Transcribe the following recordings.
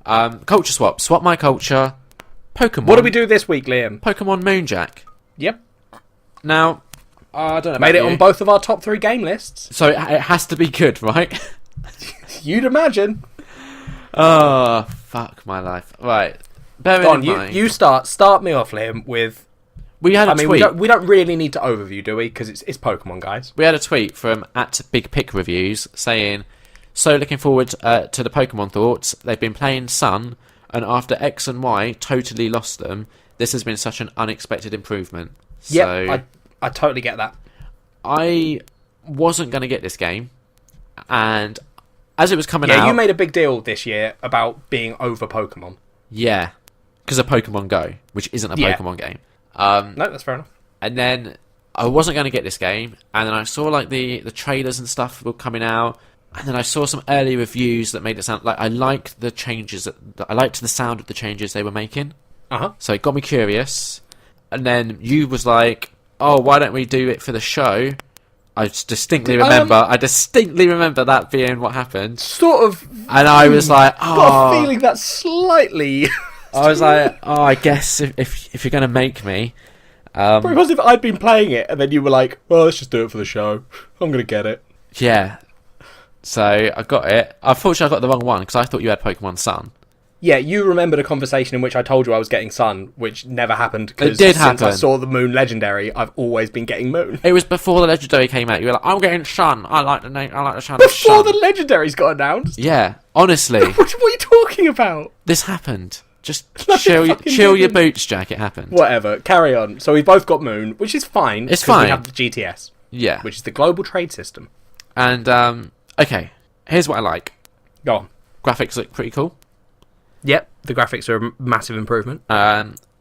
Culture swap. Swap my culture. Pokemon. What do we do this week, Liam? Pokemon Moonjack. Yep. Now, I don't know. Made it on both of our top 3 game lists. So it has to be good, right? You'd imagine. Oh, fuck my life. Right. Bear in mind. You start me off, Liam, with... We had a tweet. We don't really need to overview, do we? Because it's Pokemon, guys. We had a tweet from @BigPickReviews saying, so looking forward to the Pokemon thoughts. They've been playing Sun, and after X and Y totally lost them, this has been such an unexpected improvement. Yeah, so, I totally get that. I wasn't going to get this game, and as it was coming out... Yeah, you made a big deal this year about being over Pokemon. Yeah, because of Pokemon Go, which isn't a Pokemon game. No, that's fair enough. And then I wasn't going to get this game, and then I saw like the trailers and stuff were coming out, and then I saw some early reviews that made it sound like I liked the changes. I liked the sound of the changes they were making. So it got me curious. And then you was like, "Oh, why don't we do it for the show?" I distinctly remember that being what happened. Sort of. And I was like, "Oh, got a feeling that's slightly." I was like, "Oh, I guess if you're gonna make me." Because if I'd been playing it and then you were like, "Well, let's just do it for the show. I'm gonna get it." Yeah. So I got it. Unfortunately, I got the wrong one because I thought you had Pokemon Sun. Yeah, you remembered a conversation in which I told you I was getting Sun, which never happened. It did happen. Since I saw the Moon Legendary, I've always been getting Moon. It was before the Legendary came out. You were like, "I'm getting Sun. I like the name. I like the sound before of Sun." The Legendary's got announced. Yeah, honestly, what are you talking about? This happened. Just chill your boots, Jack. It happened. Whatever. Carry on. So we've both got Moon, which is fine. It's fine. We have the GTS. Yeah. Which is the global trade system. And okay, here's what I like. Go on. Graphics look pretty cool. Yep, the graphics are a massive improvement.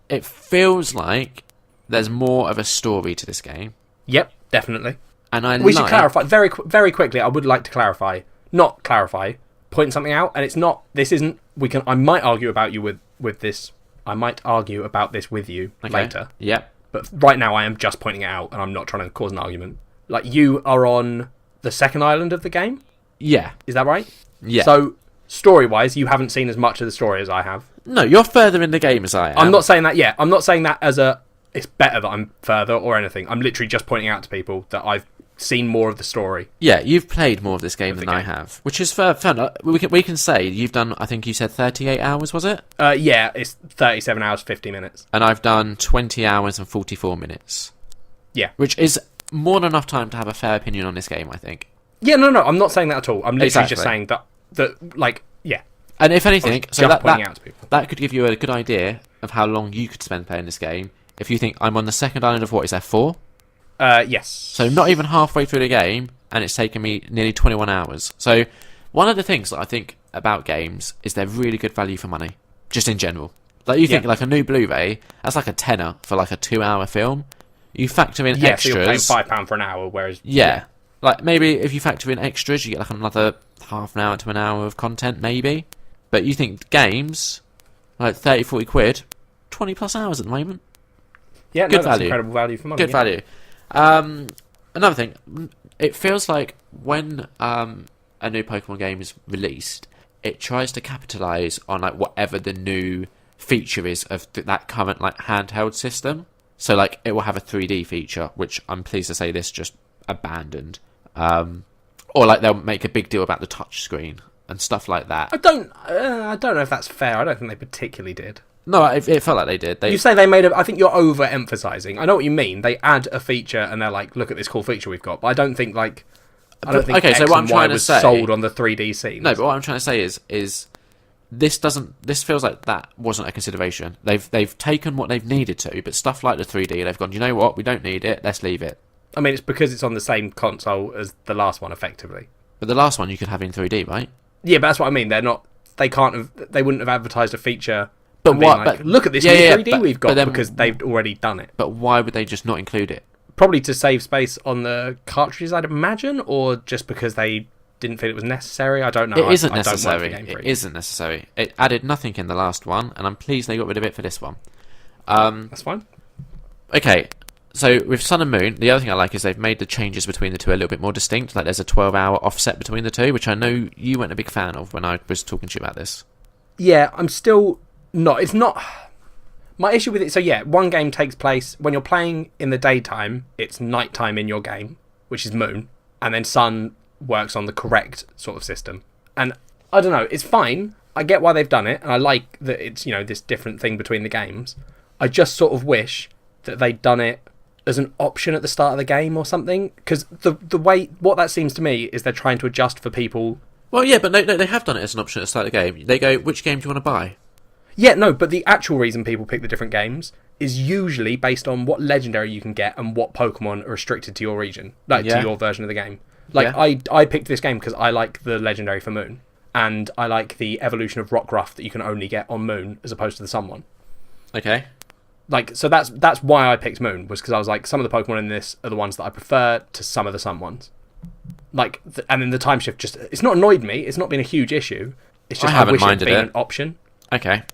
It feels like there's more of a story to this game. Yep, definitely. And we should clarify very quickly. I would like to clarify, not clarify, point something out. And it's not. This isn't. I might argue about you with this. I might argue about this with you later. Yep. But right now, I am just pointing it out, and I'm not trying to cause an argument. Like, you are on the second island of the game. Yeah. Is that right? Yeah. So, story-wise, you haven't seen as much of the story as I have. No, you're further in the game as I am. I'm not saying that yet. I'm not saying that as it's better that I'm further or anything. I'm literally just pointing out to people that I've seen more of the story. Yeah, you've played more of this game than I have, which is fair. We can say you've done, I think you said 38 hours, was it? Yeah, it's 37 hours, 50 minutes. And I've done 20 hours and 44 minutes. Yeah. Which is more than enough time to have a fair opinion on this game, I think. Yeah, no, I'm not saying that at all. I'm literally just saying that, like, yeah. And if anything, so that could give you a good idea of how long you could spend playing this game. If you think, I'm on the second island of what, is there 4? Yes. So not even halfway through the game, and it's taken me nearly 21 hours. So one of the things that I think about games is they're really good value for money, just in general. Like, you think, like, a new Blu-ray, that's like a tenner for, like, a 2-hour film. You factor in extras... so you're paying £5 for an hour, whereas... Yeah. Like, maybe if you factor in extras, you get, like, another half an hour to an hour of content, maybe. But you think games, like 30, 40 quid, 20 plus hours at the moment. Yeah, good that's value. Incredible value for money. Good value. Another thing, it feels like when a new Pokemon game is released, it tries to capitalise on like whatever the new feature is of that current like handheld system. So like it will have a 3D feature, which I'm pleased to say this just abandoned. Or like they'll make a big deal about the touch screen and stuff like that. I don't know if that's fair. I don't think they particularly did. No, it felt like they did. You say they made I think you're over-emphasising. I know what you mean. They add a feature and they're like, look at this cool feature we've got. But I don't think like... okay, so what I'm trying to say... sold on the 3D scene. No, but what I'm trying to say is this feels like that wasn't a consideration. They've taken what they've needed to, but stuff like the 3D, they've gone, you know what, we don't need it, let's leave it. I mean, it's because it's on the same console as the last one, effectively. But the last one you could have in 3D, right? Yeah, but that's what I mean. They wouldn't have advertised a feature... But what? Like, but, look at this new 3D we've got, because they've already done it. But why would they just not include it? Probably to save space on the cartridges, I'd imagine, or just because they didn't feel it was necessary. I don't know. It isn't necessary. It isn't necessary. It added nothing in the last one, and I'm pleased they got rid of it for this one. That's fine. Okay, so with Sun and Moon, the other thing I like is they've made the changes between the two a little bit more distinct. Like there's a 12-hour offset between the two, which I know you weren't a big fan of when I was talking to you about this. Yeah, I'm still not. It's not. My issue with it. So yeah, one game takes place when you're playing in the daytime. It's nighttime in your game, which is Moon, and then Sun works on the correct sort of system. And I don't know. It's fine. I get why they've done it, and I like that it's this different thing between the games. I just sort of wish that they'd done it as an option at the start of the game or something, because the way what that seems to me is they're trying to adjust for people. Well, yeah, but no, they have done it as an option at the start of the game. They go, which game do you want to buy? Yeah, no, but the actual reason people pick the different games is usually based on what legendary you can get and what Pokemon are restricted to your region, to your version of the game. I picked this game because I like the legendary for Moon, and I like the evolution of Rockruff that you can only get on Moon as opposed to the Sun one. Okay. So that's why I picked Moon, was because I was like, some of the Pokemon in this are the ones that I prefer to some of the Sun ones. And then the time shift it's not annoyed me. It's not been a huge issue. It's just I wish it had been an option. Okay.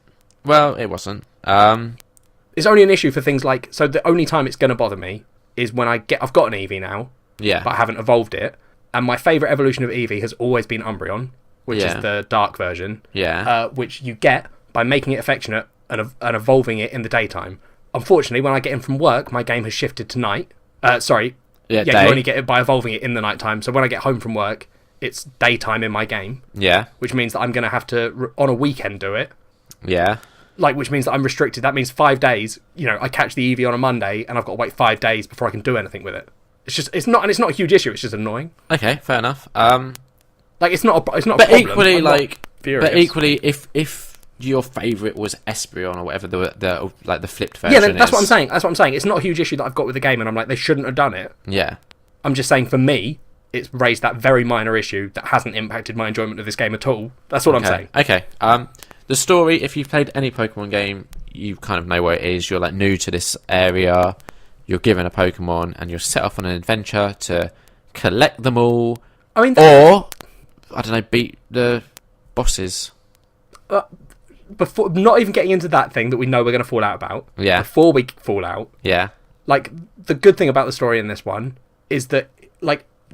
Well, it wasn't. It's only an issue for things like, so the only time it's going to bother me is when I've got an Eevee now, but I haven't evolved it, and my favourite evolution of Eevee has always been Umbreon, which is the dark version, which you get by making it affectionate and evolving it in the daytime. Unfortunately, when I get in from work, my game has shifted to night. You only get it by evolving it in the nighttime, so when I get home from work, it's daytime in my game. Yeah. Which means that I'm going to have to, on a weekend, do it. Yeah. Which means that I'm restricted. That means 5 days. I catch the Eevee on a Monday, and I've got to wait 5 days before I can do anything with it. It's not a huge issue. It's just annoying. Okay, fair enough. It's not a problem. But equally, furious. if your favourite was Espeon or whatever, the flipped version. Yeah, that's what I'm saying. It's not a huge issue that I've got with the game, and I'm like, they shouldn't have done it. Yeah. I'm just saying, for me, it's raised that very minor issue that hasn't impacted my enjoyment of this game at all. That's what I'm saying. Okay. The story, if you've played any Pokemon game, you kind of know where it is. You're new to this area. You're given a Pokemon, and you're set off on an adventure to collect them all. I mean, or I don't know, beat the bosses. Before, not even getting into that thing that we know we're going to fall out about. Yeah. Before we fall out. Yeah. The good thing about the story in this one is that,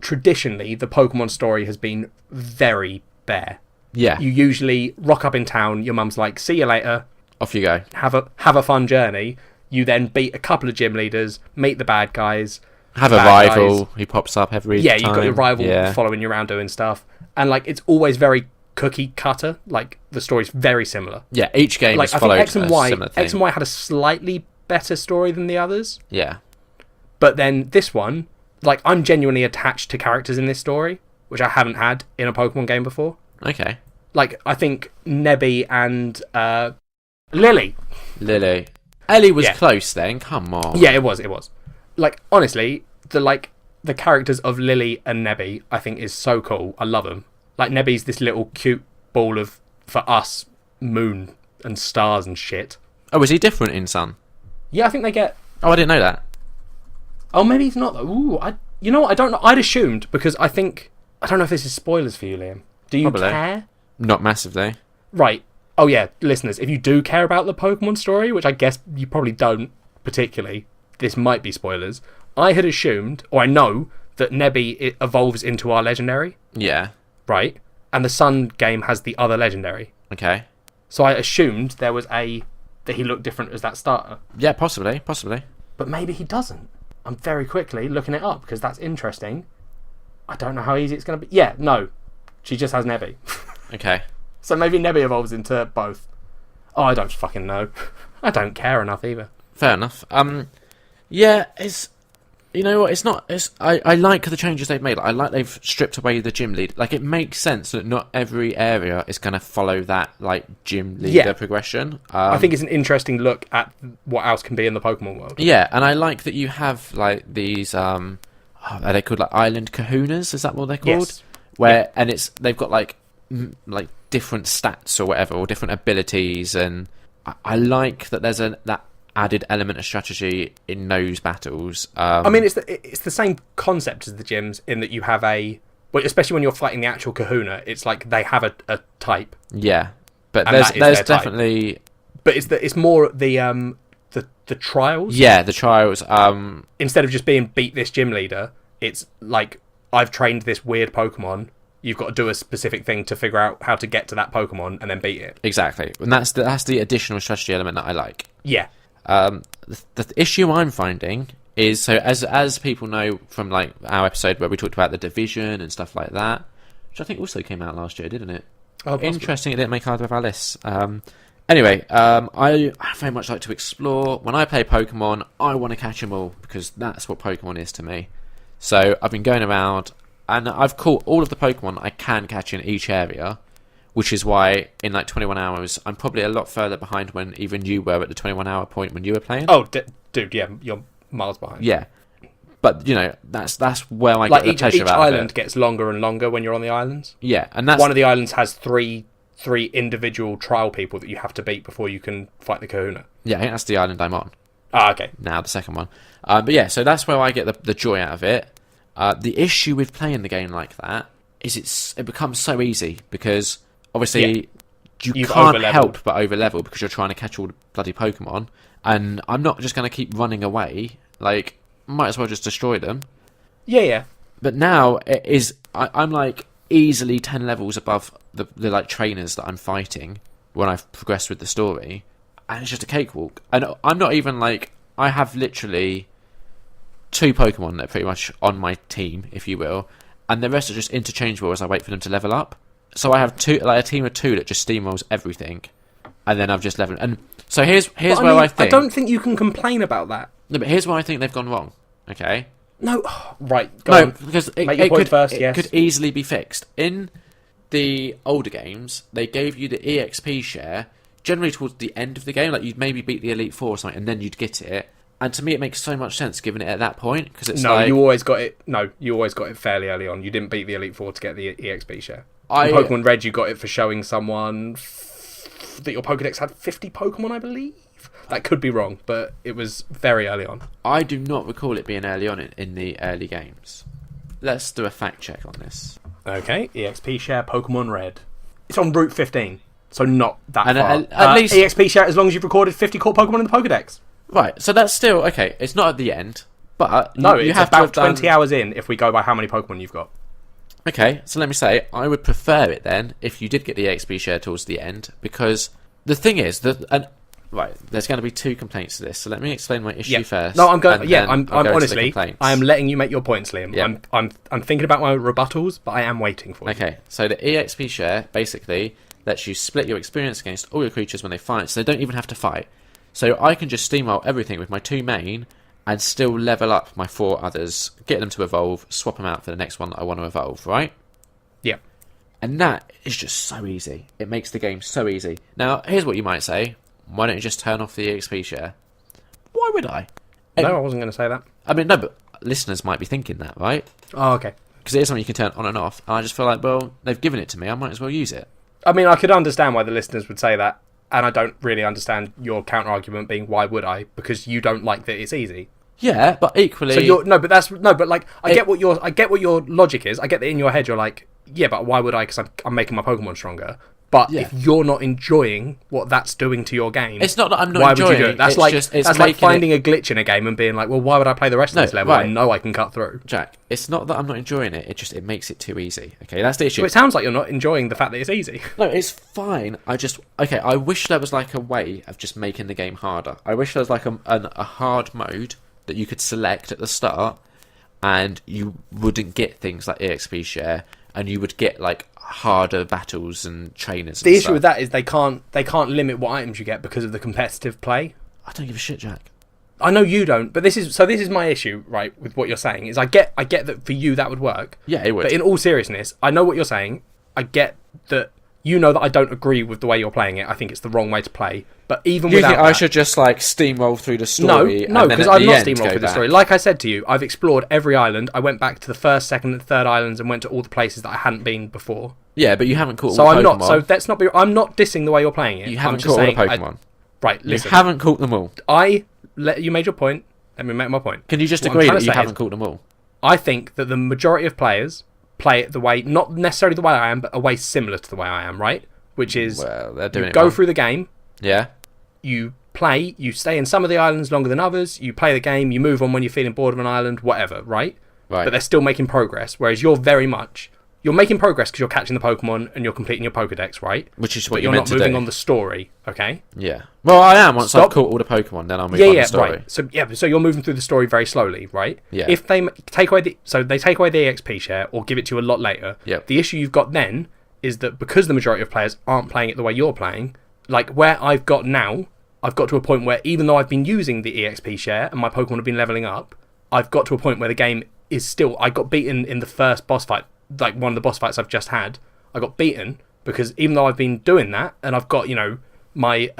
traditionally, the Pokemon story has been very bare. Yeah. You usually rock up in town, your mum's like, see you later. Off you go. Have a fun journey. You then beat a couple of gym leaders, meet the bad guys. Have a rival who pops up every time. Yeah, you've got your rival following you around doing stuff. And, it's always very cookie cutter. The story's very similar. Yeah, each game is followed a similar thing. X and Y had a slightly better story than the others. Yeah. But then this one, I'm genuinely attached to characters in this story, which I haven't had in a Pokemon game before. Okay. I think Nebby and Lily. Ellie was close then, come on. Yeah, it was. Honestly, the characters of Lily and Nebby, I think, is so cool. I love them. Nebby's this little cute ball of, for us, moon and stars and shit. Oh, is he different in Sun? Yeah, I think they get... Oh, I didn't know that. Oh, maybe he's not, though. Ooh, you know what, I don't know. I'd assumed, because I think... I don't know if this is spoilers for you, Liam. Do you care? Not massively. Right. Oh, yeah, listeners, if you do care about the Pokemon story, which I guess you probably don't particularly, this might be spoilers. I had assumed, or I know, that Nebby evolves into our legendary. Yeah. Right? And the Sun game has the other legendary. Okay. So I assumed there was that he looked different as that starter. Yeah, possibly. But maybe he doesn't. I'm very quickly looking it up, because that's interesting. I don't know how easy it's going to be. Yeah, no. She just has Nebby. Okay. So maybe Nebby evolves into both. Oh, I don't fucking know. I don't care enough either. Fair enough. Yeah, it's... You know what, I like the changes they've made. I like they've stripped away the gym lead. It makes sense that not every area is going to follow that, gym leader progression. I think it's an interesting look at what else can be in the Pokemon world. Yeah, and I like that you have, these, are they called, Island Kahunas? Is that what they're called? Yes. And they've got, different stats or whatever, or different abilities, and I like that there's that added element of strategy in those battles. I mean, it's the same concept as the gyms in that you have especially when you're fighting the actual Kahuna, it's they have a type. Yeah, but there's definitely. But it's more the trials. Yeah, the trials. Instead of just being beat this gym leader, it's I've trained this weird Pokemon. You've got to do a specific thing to figure out how to get to that Pokemon and then beat it. Exactly. And that's the additional strategy element that I like. Yeah. The issue I'm finding is, so as people know from like our episode where we talked about the division and stuff like that, which I think also came out last year, didn't it? Oh, interesting, it didn't make either of our lists. Anyway, I very much like to explore. When I play Pokemon, I want to catch them all, because that's what Pokemon is to me. So I've been going around, and I've caught all of the Pokemon I can catch in each area, which is why in like 21 hours, I'm probably a lot further behind when even you were at the 21-hour point when you were playing. Oh, dude, yeah, you're miles behind. Yeah. But, you know, that's where I get the pleasure out of it. Each island gets longer and longer when you're on the islands. Yeah, and that's... One of the islands has three individual trial people that you have to beat before you can fight the Kahuna. Yeah, I think that's the island I'm on. Ah, okay. Now, the second one. But yeah, so that's where I get the joy out of it. The issue with playing the game like that is it becomes so easy, because obviously you can't help but overlevel because you're trying to catch all the bloody Pokemon, and I'm not just going to keep running away. Like, might as well just destroy them. Yeah. But now I'm like easily 10 levels above the like trainers that I'm fighting when I've progressed with the story, and it's just a cakewalk. And I'm not even like, I have literally 2 Pokemon that are pretty much on my team, if you will, and the rest are just interchangeable as I wait for them to level up. So I have a team of 2 that just steamrolls everything, and then I've just leveled. And so here's where I think... I don't think you can complain about that. No, but here's where I think they've gone wrong. Okay. No, right. Go on. Because it could easily be fixed. In the older games, they gave you the EXP share generally towards the end of the game. Like, you'd maybe beat the Elite Four or something, and then you'd get it. And to me, it makes so much sense giving it at that point, because it's you always got it. No, you always got it fairly early on. You didn't beat the Elite Four to get the EXP share. In Pokemon Red, you got it for showing someone that your Pokedex had 50 Pokemon, I believe. That could be wrong, but it was very early on. I do not recall it being early on in the early games. Let's do a fact check on this. Okay, EXP share Pokemon Red. It's on Route 15, so not that far. At least EXP share as long as you've recorded 50 caught Pokemon in the Pokedex. Right, so that's still okay. It's not at the end, but no, you it's have about 20 hours in if we go by how many Pokemon you've got. Okay, so let me say, I would prefer it then if you did get the EXP share towards the end, because the thing is that, right, there's going to be 2 complaints to this. So let me explain my issue first. No, I'm going. Yeah, I'm honestly, I am letting you make your points, Liam. Yeah. I'm thinking about my rebuttals, but I am waiting for you. Okay, so the EXP share basically lets you split your experience against all your creatures when they fight, so they don't even have to fight. So I can just steamroll everything with my 2 main and still level up my 4 others, get them to evolve, swap them out for the next one that I want to evolve, right? Yeah. And that is just so easy. It makes the game so easy. Now, here's what you might say. Why don't you just turn off the EXP share? Why would I? No, I wasn't going to say that. I mean, no, but listeners might be thinking that, right? Oh, okay. Because it is something you can turn on and off. And I just feel like, well, they've given it to me. I might as well use it. I mean, I could understand why the listeners would say that. And I don't really understand your counter-argument being, why would I? Because you don't like that it's easy. Yeah, but equally... So I get what your logic is. I get that in your head you're like, yeah, but why would I? Because I'm making my Pokemon stronger. But if you're not enjoying what that's doing to your game... It's not that I'm not enjoying it. That's like finding a glitch in a game and being like, well, why would I play the rest of this level? Right. I know I can cut through. Jack, it's not that I'm not enjoying it. It makes it too easy. Okay, that's the issue. So it sounds like you're not enjoying the fact that it's easy. No, it's fine. I wish there was like a way of just making the game harder. I wish there was like a hard mode that you could select at the start, and you wouldn't get things like EXP share, and you would get like harder battles and trainers. The issue with that is they can't limit what items you get because of the competitive play. I don't give a shit, Jack. I know you don't, but this is my issue, right, with what you're saying. Is I get that for you that would work. Yeah, it would. But in all seriousness, I know what you're saying. I get that you know that I don't agree with the way you're playing it. I think it's the wrong way to play. But even without that, I should just like steamroll through the story? No, because I've not steamrolled through the story. Like I said to you, I've explored every island. I went back to the first, second, and third islands and went to all the places that I hadn't been before. Yeah, but you haven't caught all the Pokemon. I'm not dissing the way you're playing it. You haven't caught all the Pokemon. Right, listen. You haven't caught them all. You made your point. Let me make my point. Can you just agree that you haven't caught them all? I think that the majority of players play it the way, not necessarily the way I am, but a way similar to the way I am, right? Which is, they're doing you go through the game. Yeah. You play, you stay in some of the islands longer than others, you play the game, you move on when you're feeling bored of an island, whatever, right? Right. But they're still making progress, whereas you're very much, you're making progress because you're catching the Pokemon and you're completing your Pokedex, right? Which is But what you're you're not meant to do. moving on the story, okay? Yeah. Well, I am. Once Stop. I've caught all the Pokemon, then I'll move on the story. Right. So you're moving through the story very slowly, right? Yeah. If they take away the EXP share or give it to you a lot later, Yep. the issue you've got then is that because the majority of players aren't playing it the way you're playing, like where I've got now, I've got to a point where even though I've been using the EXP share and my Pokemon have been leveling up, I've got to a point where the game is still... I got beaten in the first boss fight, like one of the boss fights I've just had. I got beaten because even though I've been doing that and I've got, my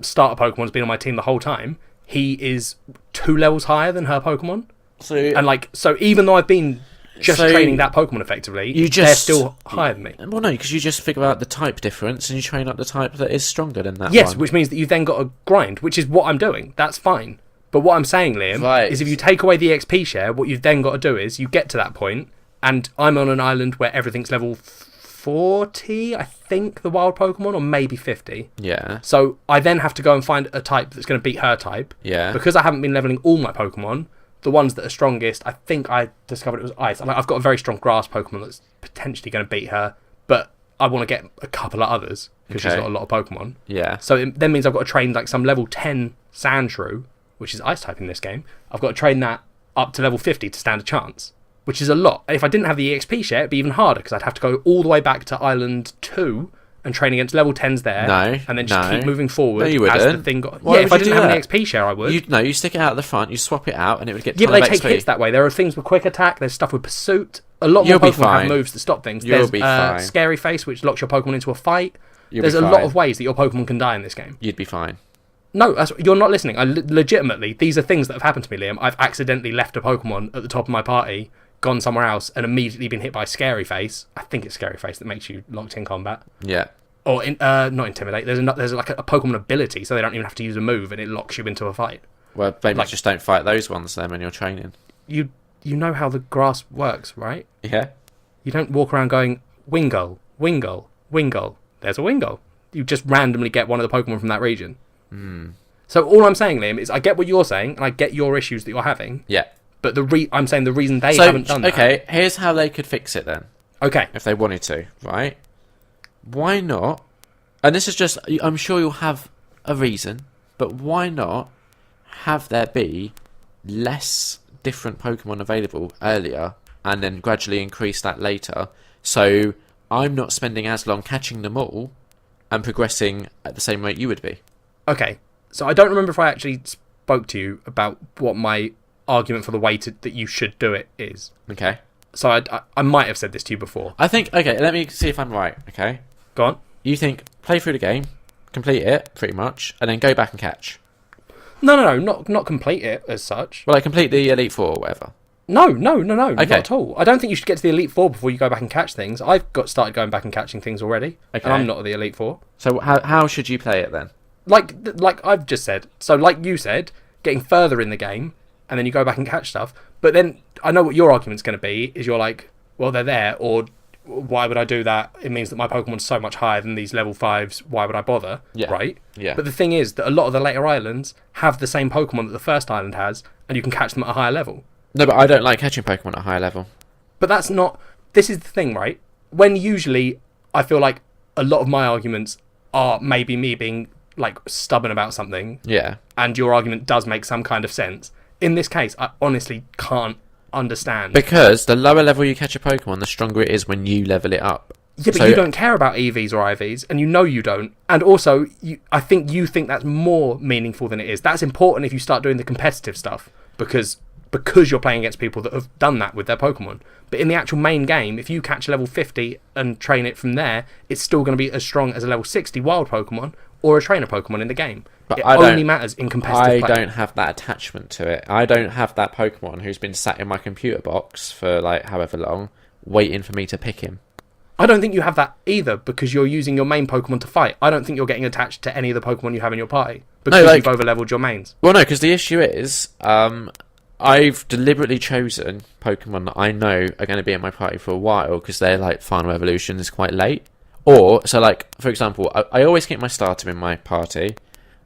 starter Pokemon's been on my team the whole time, he is 2 levels higher than her Pokemon. So even though I've been just training that Pokemon effectively, they're still higher than me. Well, no, because you just figure out the type difference and you train up the type that is stronger than that Yes, one. which means that you've then got to grind, which is what I'm doing. That's fine. But what I'm saying, Liam, is if you take away the XP share, what you've then got to do is you get to that point, and I'm on an island where everything's level 40, I think, the wild Pokemon, or maybe 50. Yeah. So I then have to go and find a type that's going to beat her type. Yeah. Because I haven't been leveling all my Pokemon, the ones that are strongest, I think I discovered it was Ice. I've got a very strong Grass Pokemon that's potentially going to beat her, but I want to get a couple of others because she's got a lot of Pokemon. Yeah. So it then means I've got to train like some level 10 Sandshrew, which is Ice type in this game. I've got to train that up to level 50 to stand a chance, which is a lot. And if I didn't have the EXP share, it'd be even harder because I'd have to go all the way back to Island 2 and train against level 10s there. and then just keep moving forward no, you wouldn't. as the thing got... Why if I would you didn't do have that? an XP share, I would. You stick it out at the front, you swap it out, and it would get Yeah, ton but of they take XP. hits that way. There are things with quick attack, there's stuff with pursuit. A lot You'll more be Pokemon fine. have moves that stop things. You'll There's be fine. Scary Face, which locks your Pokemon into a fight. You'll There's be a lot fine. of ways that your Pokemon can die in this game. You'd be fine. No, you're not listening. Legitimately, these are things that have happened to me, Liam. I've accidentally left a Pokemon at the top of my party, gone somewhere else, and immediately been hit by Scary Face. I think it's Scary Face that makes you locked in combat. Yeah. Or not Intimidate. There's like a Pokemon ability, so they don't even have to use a move, and it locks you into a fight. Well, maybe just don't fight those ones then when you're training. You know how the grass works, right? Yeah. You don't walk around going, Wingull, Wingull, Wingull. There's a Wingull. You just randomly get one of the Pokemon from that region. So all I'm saying, Liam, is I get what you're saying, and I get your issues that you're having. Yeah. But I'm saying the reason they haven't done that... Okay, here's how they could fix it then. Okay. If they wanted to, right? Why not? And this is just... I'm sure you'll have a reason, but why not have there be less different Pokemon available earlier and then gradually increase that later, so I'm not spending as long catching them all and progressing at the same rate you would be. Okay. So I don't remember if I actually spoke to you about what my argument for the way that you should do it is. Okay. So I might have said this to you before. I think... Okay, let me see if I'm right, okay? Go on. You think play through the game, complete it, pretty much, and then go back and catch. No, not complete it as such. Well, complete the Elite Four or whatever. No, not at all. I don't think you should get to the Elite Four before you go back and catch things. I've got started going back and catching things already, and I'm not at the Elite Four. So how should you play it then? Like I've just said. So like you said, getting further in the game, and then you go back and catch stuff. But then I know what your argument's going to be, is you're like, well, they're there, or why would I do that? It means that my Pokemon's so much higher than these level 5s, why would I bother? Yeah. Right? Yeah. But the thing is that a lot of the later islands have the same Pokemon that the first island has, and you can catch them at a higher level. No, but I don't like catching Pokemon at a higher level. But that's not... This is the thing, right? When usually I feel like a lot of my arguments are maybe me being like stubborn about something. Yeah. And your argument does make some kind of sense. In this case, I honestly can't understand. Because the lower level you catch a Pokemon, the stronger it is when you level it up. Yeah, but you don't care about EVs or IVs, and you know you don't. And also, I think you think that's more meaningful than it is. That's important if you start doing the competitive stuff, because you're playing against people that have done that with their Pokemon. But in the actual main game, if you catch level 50 and train it from there, it's still going to be as strong as a level 60 wild Pokemon or a trainer Pokemon in the game. But it only matters in competitive play. I don't have that attachment to it. I don't have that Pokemon who's been sat in my computer box for like however long, waiting for me to pick him. I don't think you have that either, because you're using your main Pokemon to fight. I don't think you're getting attached to any of the Pokemon you have in your party, because you've over-leveled your mains. Well, no, because the issue is... I've deliberately chosen Pokemon that I know are going to be in my party for a while because their like final evolution is quite late. Or, so like, for example, I always keep my starter in my party,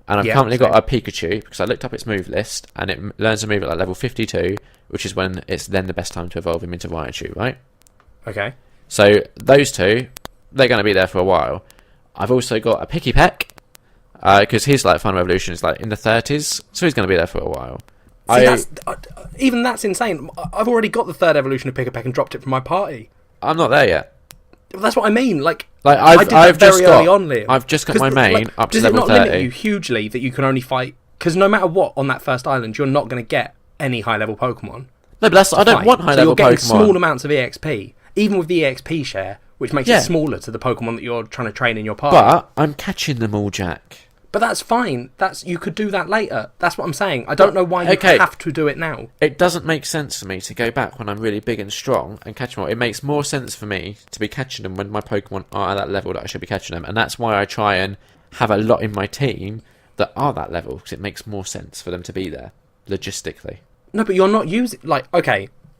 and I've currently got a Pikachu because I looked up its move list, and it learns to move at like level 52, which is when it's then the best time to evolve him into Raichu, right? Okay. So those two, they're going to be there for a while. I've also got a Picky Peck, because his like final evolution is like in the 30s, so he's going to be there for a while. Even that's insane. I've already got the third evolution of Pick-a-Peck and dropped it from my party. I'm not there yet. That's what I mean. I've just got Liam. I've just got my main up to does level it not 30. limit you hugely that you can only fight? Because no matter what on that first island, you're not going to get any high level Pokemon. No, but I don't want high level Pokemon. So you're getting Pokemon. small amounts of EXP, even with the EXP share, which makes it smaller to the Pokemon that you're trying to train in your party. But I'm catching them all, Jack. But that's fine. You could do that later. That's what I'm saying. I don't know why you have to do it now. It doesn't make sense for me to go back when I'm really big and strong and catch them all. It makes more sense for me to be catching them when my Pokemon are at that level that I should be catching them. And that's why I try and have a lot in my team that are that level, because it makes more sense for them to be there, logistically. No, but you're not using...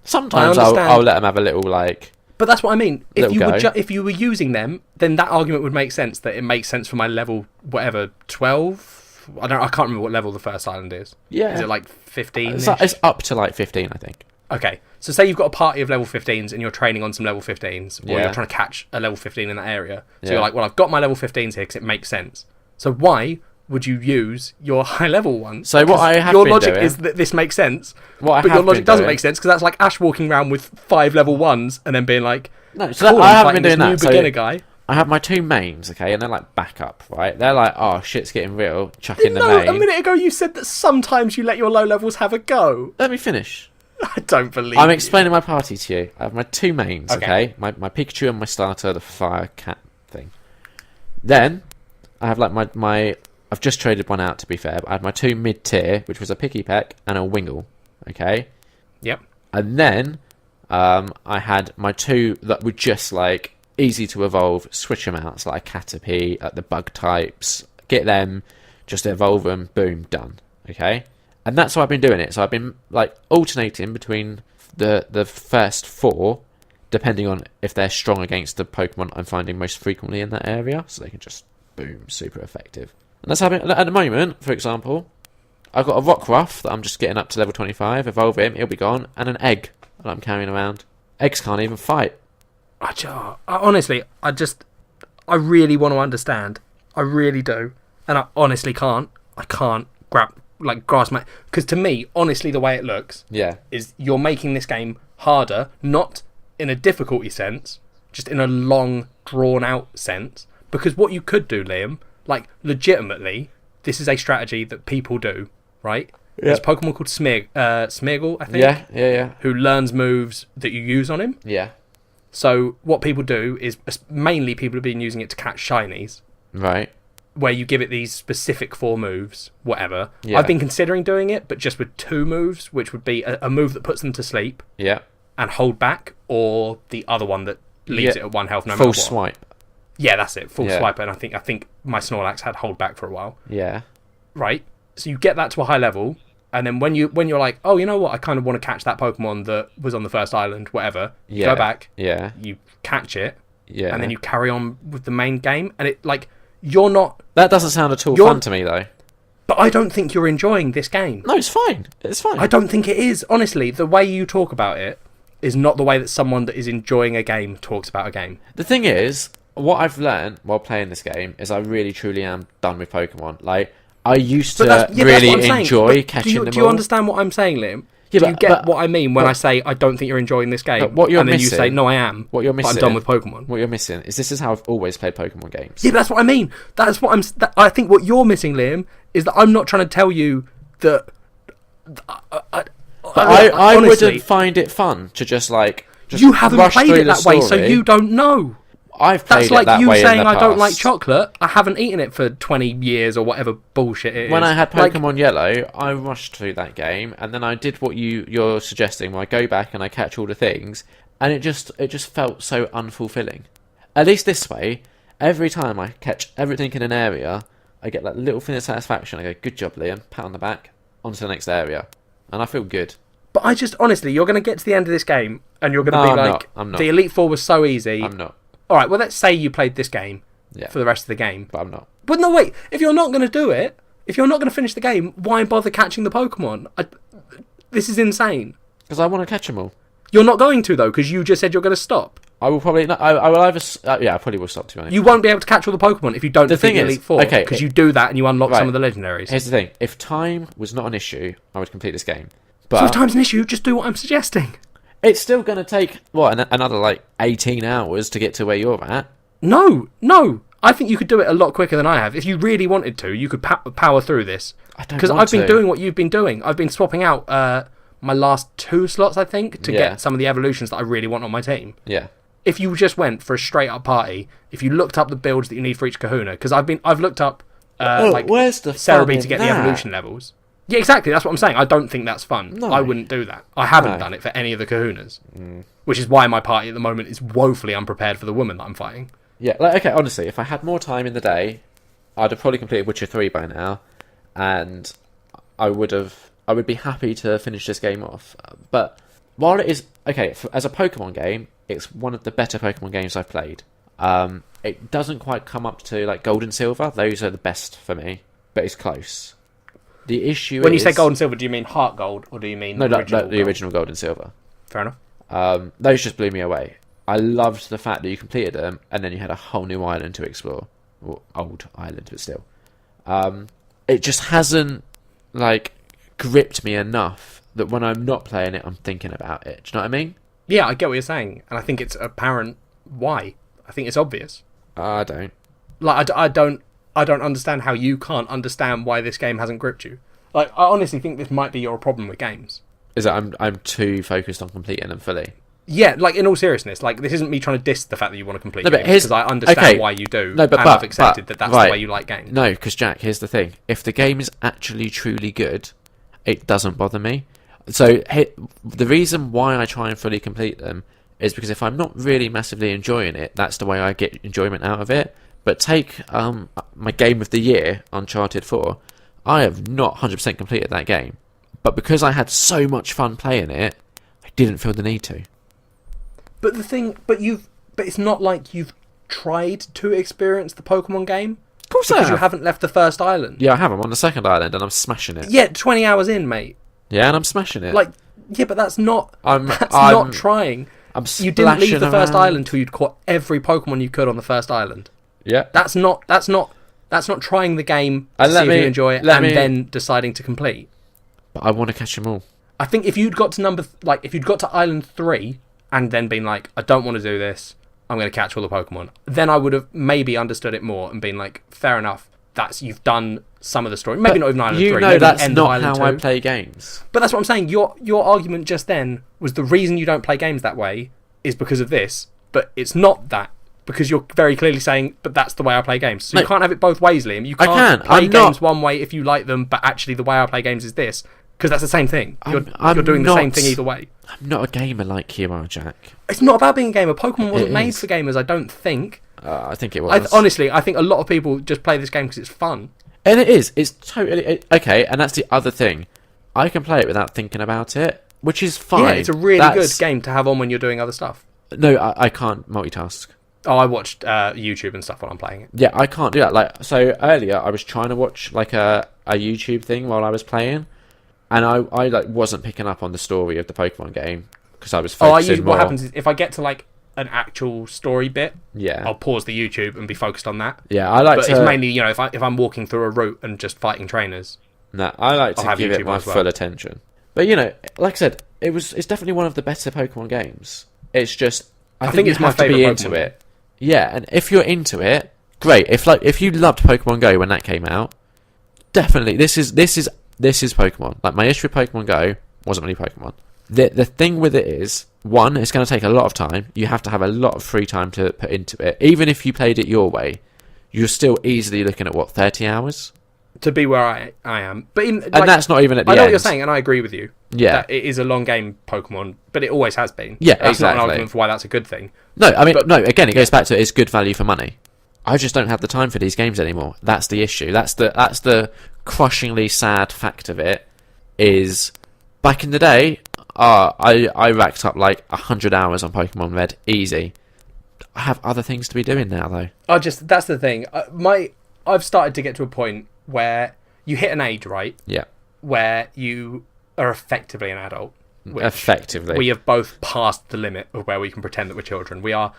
Sometimes I'll let them have a little, But that's what I mean. If you were using them, then that argument would make sense. That it makes sense for my level, whatever, 12. I can't remember what level the first island is. Yeah, is it 15? It's up to 15, I think. Okay, so say you've got a party of level 15s and you're training on some level 15s, or you're trying to catch a level 15 in that area. So you're like, well, I've got my level 15s here because it makes sense. So why would you use your high level one? So what I have your been logic doing, is that this makes sense, but your logic doesn't make sense, because that's like Ash walking around with 5 level 1s and then being like, no, so I haven't been doing that. New beginner guy. I have my 2 mains, okay, and they're like backup, right? They're like, oh, shit's getting real, chuck in the main. A minute ago you said that sometimes you let your low levels have a go. Let me finish. I don't believe I'm explaining my party to you. I have my 2 mains, okay? My Pikachu and my starter, the fire cat thing. Then, I have like my I've just traded one out, to be fair, but I had my 2 mid-tier, which was a Picky Peck and a Wingull, okay? Yep. And then, I had my 2 that were just like easy to evolve, switch them out, so like Caterpie, the bug types, get them, just evolve them, boom, done, okay? And that's how I've been doing it. So I've been like alternating between the first 4, depending on if they're strong against the Pokemon I'm finding most frequently in that area, so they can just, boom, super effective. And that's happening at the moment. For example, I've got a Rockruff that I'm just getting up to level 25, evolve him, he'll be gone, and an egg that I'm carrying around. Eggs can't even fight. Honestly, I really want to understand. I really do. And I honestly can't. I can't grasp my... Because to me, honestly, the way it looks is you're making this game harder, not in a difficulty sense, just in a long, drawn-out sense. Because what you could do, Liam, legitimately, this is a strategy that people do, right? Yeah. There's a Pokemon called Smeargle, I think. Yeah. Who learns moves that you use on him. Yeah. So what people do is, mainly people have been using it to catch shinies. Right. Where you give it these specific 4 moves, whatever. Yeah. I've been considering doing it, but just with 2 moves, which would be a move that puts them to sleep. Yeah. And hold back, or the other one that leaves it at 1 health no matter what. Full swipe. Yeah, that's it. Full swipe. And I think my Snorlax had hold back for a while. Yeah. Right? So you get that to a high level, and then when you're like, oh, you know what, I kind of want to catch that Pokemon that was on the first island, whatever. You go back. Yeah. You catch it. Yeah. And then you carry on with the main game, and it you're not... That doesn't sound at all fun to me, though. But I don't think you're enjoying this game. No, it's fine. It's fine. I don't think it is. Honestly, the way you talk about it is not the way that someone that is enjoying a game talks about a game. The thing is, what I've learned while playing this game is I really, truly am done with Pokemon. I used to really enjoy catching them all. Do you understand what I'm saying, Liam? Yeah, do you get what I mean when I say I don't think you're enjoying this game? What you're and then missing, you say, no, I am. What you're missing, but I'm done with Pokemon. What you're missing is this is how I've always played Pokemon games. Yeah, but that's what I mean. That's what I think what you're missing, Liam, is that I'm not trying to tell you that... I wouldn't find it fun to just you haven't played it that way, so you don't know. I've played That's like it that you way saying in the I don't past. like chocolate. I haven't eaten it for 20 years or whatever bullshit it is. When I had Pokemon Yellow, I rushed through that game, and then I did what you're suggesting, where I go back and I catch all the things, and it just felt so unfulfilling. At least this way, every time I catch everything in an area, I get that little thing of satisfaction. I go, good job, Liam, pat on the back, on to the next area, and I feel good. But I just, honestly, you're going to get to the end of this game, and you're going to be like, I'm not. The Elite Four was so easy. I'm not. All right, well, let's say you played this game for the rest of the game. But I'm not. But no, wait. If you're not going to do it, if you're not going to finish the game, why bother catching the Pokemon? This is insane. Because I want to catch them all. You're not going to, though, because you just said you're going to stop. I will probably. No, I will either. Yeah, I probably will stop, to be honest. You won't be able to catch all the Pokemon if you don't defeat the Elite Four. Okay, because you do that and you unlock right. some of the legendaries. Here's the thing: if time was not an issue, I would complete this game. But So if time's an issue, just do what I'm suggesting. it's still going to take another like 18 hours to get to where you're at. No. I think you could do it a lot quicker than I have. If you really wanted to, you could power through this. I don't Because want I've been to. doing what you've been doing. I've been swapping out my last 2 slots, I think, to get some of the evolutions that I really want on my team. Yeah. If you just went for a straight up party, if you looked up the builds that you need for each Kahuna, because I've looked up where's the Cerebi fun to get in the that? evolution levels. Yeah, exactly. That's what I'm saying. I don't think that's fun. No. I wouldn't do that. I haven't No. done it for any of the Kahunas, which is why my party at the moment is woefully unprepared for the woman that I'm fighting. Yeah, like, okay, honestly, if I had more time in the day, I'd have probably completed Witcher 3 by now, and I would be happy to finish this game off. But while it is, okay, as a Pokemon game, it's one of the better Pokemon games I've played. It doesn't quite come up to, like, Gold and Silver. Those are the best for me, but it's close. The issue When you is... say Gold and Silver, do you mean Heart Gold, or do you mean No, original the Gold? original Gold and Silver. Fair enough. Those just blew me away. I loved the fact that you completed them, and then you had a whole new island to explore. Well, old island, but still. It just hasn't, like, gripped me enough that when I'm not playing it, I'm thinking about it. Do you know what I mean? Yeah, I get what you're saying, and I think it's apparent why. I think it's obvious. I don't. Like, I don't understand how you can't understand why this game hasn't gripped you. Like, I honestly think this might be your problem with games. Is that I'm too focused on completing them fully. Yeah, like, in all seriousness, like, this isn't me trying to diss the fact that you want to complete No, but games, because I understand why you do, No, but I've accepted that that's right. the way you like games. No, because Jack, here's the thing: if the game is actually truly good, it doesn't bother me. So the reason why I try and fully complete them is because if I'm not really massively enjoying it, that's the way I get enjoyment out of it. But take my game of the year, Uncharted 4. I have not 100% completed that game, but because I had so much fun playing it, I didn't feel the need to. But it's not like you've tried to experience the Pokemon game. Of course I Because have. you haven't left the first island. Yeah, I have. I'm on the second island and I'm smashing it. Yeah, 20 hours in, mate. Yeah, and I'm smashing it. Like, yeah, but that's not I'm not trying. I'm You didn't leave the splashing first around. island till you'd caught every Pokemon you could on the first island. Yeah. That's not trying the game to And see if you enjoy it and then deciding to complete. But I want to catch them all. I think if you'd got to if you'd got to Island 3 and then been like, I don't want to do this, I'm going to catch all the Pokemon, then I would have maybe understood it more and been like, fair enough, you've done some of the story. Maybe not even Island 3. You know maybe that's end of not Island how 2. I play games. But that's what I'm saying. Your argument just then was the reason you don't play games that way is because of this, but it's not that. Because you're very clearly saying, but that's the way I play games. So you can't have it both ways, Liam. You can't play games one way if you like them, but actually the way I play games is this. Because that's the same thing. You're doing the same thing either way. I'm not a gamer like you are, Jack. It's not about being a gamer. Pokemon wasn't made for gamers, I don't think. I think it was. Honestly, I think a lot of people just play this game because it's fun. And it is. It's totally... okay, and that's the other thing. I can play it without thinking about it, which is fine. Yeah, it's a really good game to have on when you're doing other stuff. No, I can't multitask. Oh, I watched YouTube and stuff while I'm playing it. Yeah, I can't do that. Like, so earlier I was trying to watch like a YouTube thing while I was playing, and I like wasn't picking up on the story of the Pokemon game because I was focusing more. What happens is if I get to like an actual story bit, yeah, I'll pause the YouTube and be focused on that. Yeah, I like but to. It's mainly if I'm walking through a route and just fighting trainers. No, I like to give it my full attention. But like I said, it's definitely one of the better Pokemon games. It's just I think it's my favourite to be into it. Yeah, and if you're into it, great. If you loved Pokemon Go when that came out, definitely this is Pokemon. Like my issue with Pokemon Go wasn't really Pokemon. The thing with it is, one, it's going to take a lot of time. You have to have a lot of free time to put into it. Even if you played it your way, you're still easily looking at 30 hours to be where I am. But and that's not even at the end. I know what you're saying, and I agree with you. Yeah, that it is a long game, Pokemon, but it always has been. Yeah, that's exactly. not an argument for why that's a good thing. No, I mean, no. Again, it goes back to it's good value for money. I just don't have the time for these games anymore. That's the issue. That's the crushingly sad fact of it. Is back in the day, I racked up like 100 hours on Pokemon Red, easy. I have other things to be doing now, though. That's the thing. I've started to get to a point where you hit an age, right? Yeah. Where you are effectively an adult. which effectively, we have both passed the limit of where we can pretend that we're children. We are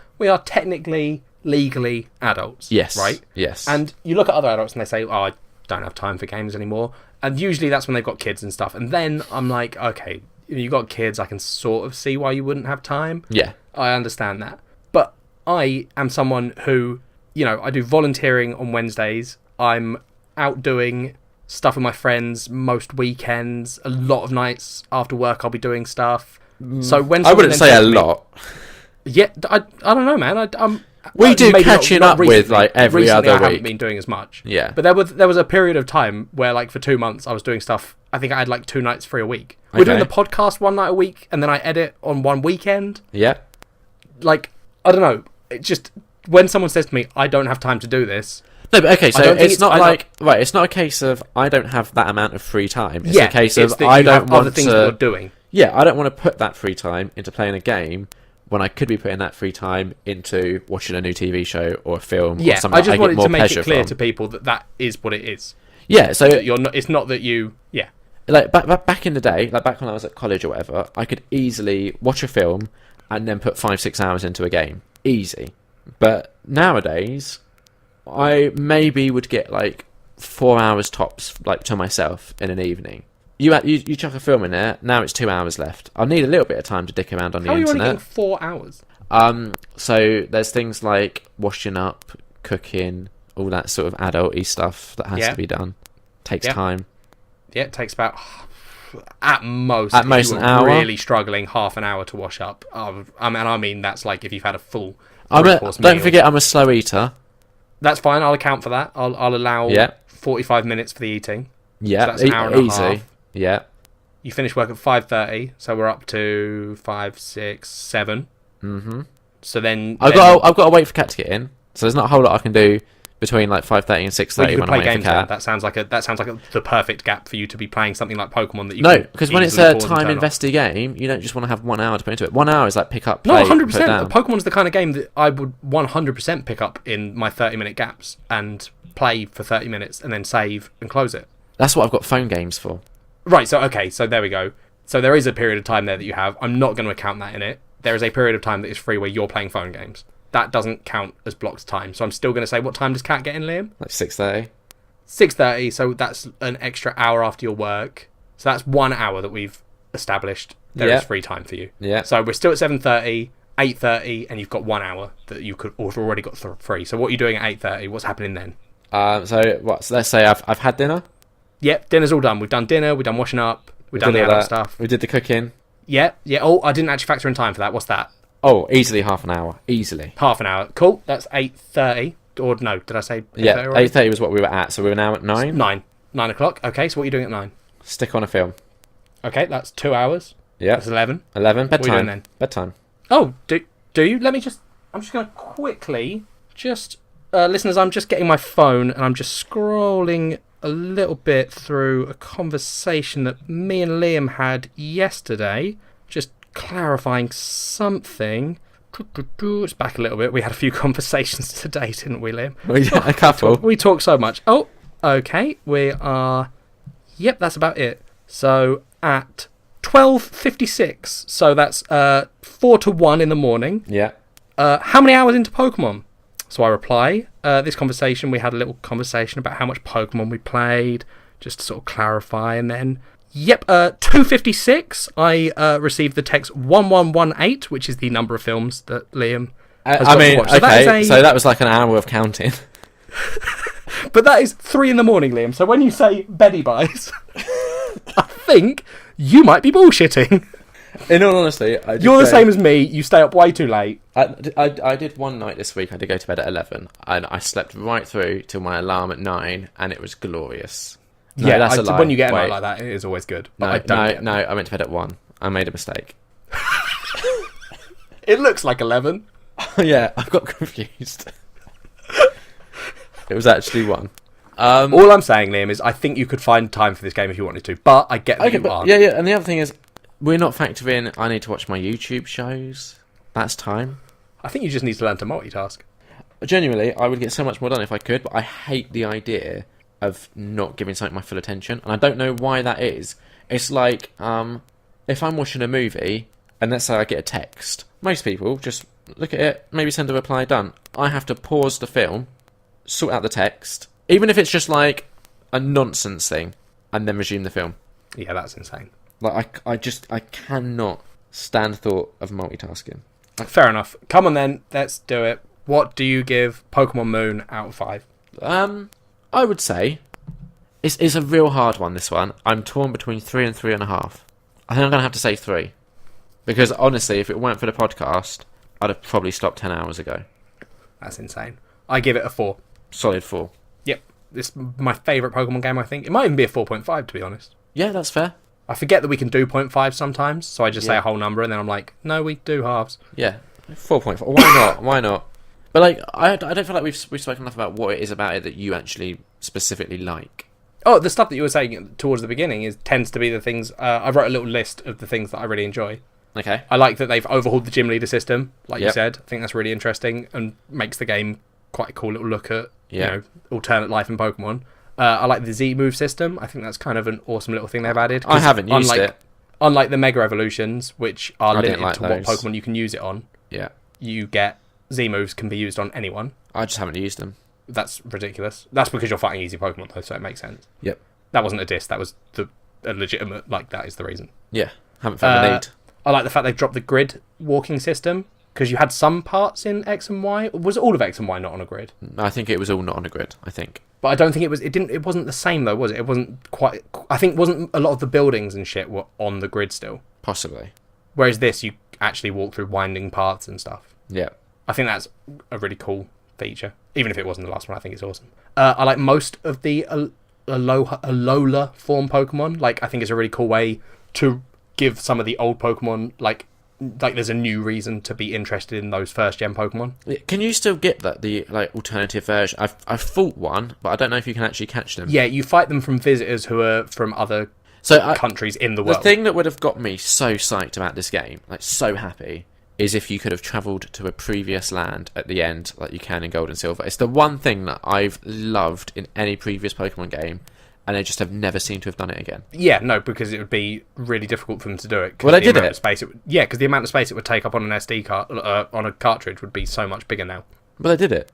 technically, legally adults. yes, Right? yes, And you look at other adults and they say, oh, I don't have time for games anymore. And usually that's when they've got kids and stuff. And then I'm like, okay, you've got kids, I can sort of see why you wouldn't have time. yeah, I understand that. But I am someone who, I do volunteering on Wednesdays. I'm out doing stuff with my friends most weekends. A lot of nights after work I'll be doing stuff. So when I wouldn't say a lot. Yeah, I don't know, man. I'm We do maybe catching not up with like every recently, other I haven't week. been doing as much. Yeah. But there was a period of time where, like, for 2 months I was doing stuff. I think I had like 2 nights free a week. We're doing the podcast one night a week, and then I edit on one weekend. Yeah. Like, I don't know. It just, when someone says to me, I don't have time to do this. No, but okay, so don't think it's not I like right. It's not a case of I don't have that amount of free time. It's Yeah, a case it's of that I you don't have want other things to. that you're doing. Yeah, I don't want to put that free time into playing a game when I could be putting that free time into watching a new TV show or a film. Yeah, or something I just get wanted more to make pleasure it clear from. to people that is what it is. Yeah, so That you're not. It's not that you. Yeah. like back in the day, like back when I was at college or whatever, I could easily watch a film and then put 5-6 hours into a game, easy. But nowadays, I maybe would get like 4 hours tops, like to myself in an evening. You chuck a film in there. Now it's 2 hours left. I'll need a little bit of time to dick around on the How are you only internet. getting 4 hours? So there's things like washing up, cooking, all that sort of adult-y stuff that has to be done. Takes time. Yeah, it takes about at most At most if an you're hour. really struggling, half an hour to wash up. I mean that's like if you've had a full. Don't forget, I'm a slow eater. That's fine. I'll account for that. I'll allow 45 minutes for the eating. Yeah, So that's an hour and a easy. half. Yeah. You finish work at 5:30, so we're up to 5, 6, 7. Mm-hmm. So then I've got to wait for Cat to get in. So there's not a whole lot I can do between like 5:30 and 6:30 well, you could when play I'm waiting games. for Then. Cat. That sounds like the perfect gap for you to be playing something like Pokemon that you. No, can because when it's easily a pause and time turn off. invested game, you don't just want to have 1 hour to put into it. 1 hour is like pick up, No, play, 100%. put down. Pokemon's the kind of game that I would 100% pick up in my 30-minute gaps and play for 30 minutes and then save and close it. That's what I've got phone games for. Right, so there we go. So there is a period of time there that you have. I'm not going to account that in it. There is a period of time that is free where you're playing phone games. That doesn't count as blocked time. So I'm still going to say, what time does Cat get in, Liam? Like 6:30. 6:30, so that's an extra hour after your work. So that's 1 hour that we've established there is free time for you. Yeah. So we're still at 7:30, 8:30, and you've got 1 hour that you could have already got free. So what are you doing at 8:30? What's happening then? So let's say I've had dinner. Yep, dinner's all done. We've done dinner, we've done washing up, we've done the did all adult that. stuff. We did the cooking. Yeah. Oh, I didn't actually factor in time for that. What's that? Oh, easily half an hour. Easily. Half an hour. Cool. That's 8:30. Or no, did I say 8:30? Yeah, already? 8:30 was what we were at, so we were now at 9. 9 o'clock. Okay, so what are you doing at 9? Stick on a film. Okay, that's 2 hours. Yeah. That's 11. 11. What are you Bedtime. doing then? Bedtime. Oh, do you? I'm just going to quickly, listeners, I'm just getting my phone and I'm just scrolling a little bit through a conversation that me and Liam had yesterday, just clarifying something. It's back a little bit. We had a few conversations today, didn't we, Liam? We did a couple. We talk so much. Oh, okay. We are... Yep, that's about it. So, at 12:56, so that's 4 to 1 in the morning. Yeah. How many hours into Pokemon? So I reply, this conversation, we had a little conversation about how much Pokemon we played, just to sort of clarify, and then, 2:56, I received the text 1118, which is the number of films that Liam has got to watch. So so that was like an hour of counting. But that is 3 in the morning, Liam, so when you say Betty buys, I think you might be bullshitting. In all honesty, You're the same as me, you stay up way too late. I did one night this week. I did go to bed at 11, and I slept right through till my alarm at 9, and it was glorious. No, Yeah, that's a lie. when you get a Wait. night like that, it is always good. But No, I don't get no, I went to bed at 1. I made a mistake. It looks like 11. Yeah, I got confused. It was actually 1. All I'm saying, Liam, is I think you could find time for this game if you wanted to, but I get that you aren't. Yeah, and the other thing is, we're not factoring in, I need to watch my YouTube shows. That's time. I think you just need to learn to multitask. Genuinely, I would get so much more done if I could, but I hate the idea of not giving something my full attention, and I don't know why that is. It's like, if I'm watching a movie, and let's say I get a text, most people just look at it, maybe send a reply, done. I have to pause the film, sort out the text, even if it's just like a nonsense thing, and then resume the film. Yeah, that's insane. Like, I cannot stand the thought of multitasking. Fair enough. Come on then, let's do it. What do you give Pokémon Moon out of 5? I would say it's a real hard one, this one. I'm torn between 3 and 3.5. I think I'm going to have to say 3. Because honestly, if it weren't for the podcast, I'd have probably stopped 10 hours ago. That's insane. I give it a 4. Solid 4. Yep. It's my favourite Pokemon game, I think. It might even be a 4.5, to be honest. Yeah, that's fair. I forget that we can do 0.5 sometimes, so I just say a whole number, and then I'm like, no, we do halves. Yeah, 4.5. Why not? Why not? But like, I don't feel like we've spoken enough about what it is about it that you actually specifically like. Oh, the stuff that you were saying towards the beginning tends to be the things... I wrote a little list of the things that I really enjoy. Okay. I like that they've overhauled the gym leader system, like you Yep. said. I think that's really interesting and makes the game quite a cool little look at alternate life in Pokemon. I like the Z move system. I think that's kind of an awesome little thing they've added. I haven't used it. Unlike the Mega Evolutions, which are limited like to those. what Pokemon you can use it on, Yeah. you get Z moves can be used on anyone. I just haven't used them. That's ridiculous. That's because you're fighting easy Pokemon, though, so it makes sense. Yep. That wasn't a diss. That was a legitimate, that is the reason. Yeah. Haven't found the need. I like the fact they've dropped the grid walking system, because you had some parts in X and Y. Was all of X and Y not on a grid? I think it was all not on a grid, I think. But I don't think it was. It wasn't the same though, was it? It wasn't quite. I think wasn't a lot of the buildings and shit were on the grid still. Possibly. Whereas this, you actually walk through winding paths and stuff. Yeah. I think that's a really cool feature. Even if it wasn't the last one, I think it's awesome. I like most of the Alola form Pokemon. Like, I think it's a really cool way to give some of the old Pokemon like there's a new reason to be interested in those first gen Pokemon. Can you still get the alternative version? I've fought one, but I don't know if you can actually catch them. Yeah, you fight them from visitors who are from other countries in the world. The thing that would have got me so psyched about this game, like so happy, is if you could have travelled to a previous land at the end, like you can in Gold and Silver. It's the one thing that I've loved in any previous Pokemon game, and they just have never seemed to have done it again. Yeah, no, because it would be really difficult for them to do it. Well, they did it. Because the amount of space it would take up on an SD card on a cartridge would be so much bigger now. But they did it.